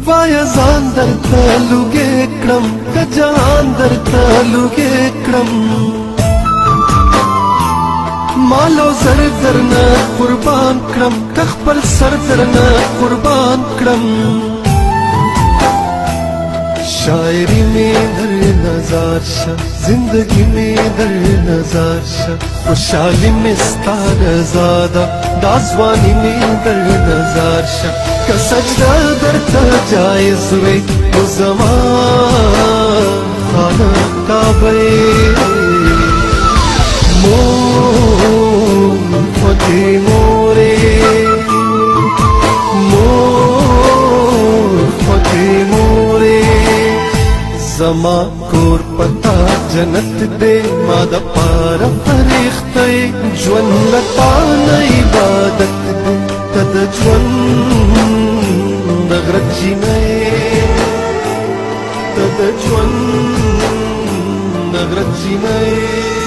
وایا ځان درته لوګې کړم که جهان درته لوګې کړم مالو زر درنه قربان کړم که خپل سر درنه قربان کړم شاعری میں در نظار شا زندگی میں در نظار شا خوشحالی میں ستار زادا دازوانی میں در نظار شا که سجدہ در تا جائز وی تو زمان خانہ کعبے مون فتی مورے مون فتی مورے زما کور پتا جنت دے ما د پاره فرښتې ژوند لتا نه عبادت دے ته د ژوند د غرجینې ته د ژوند د غرجینې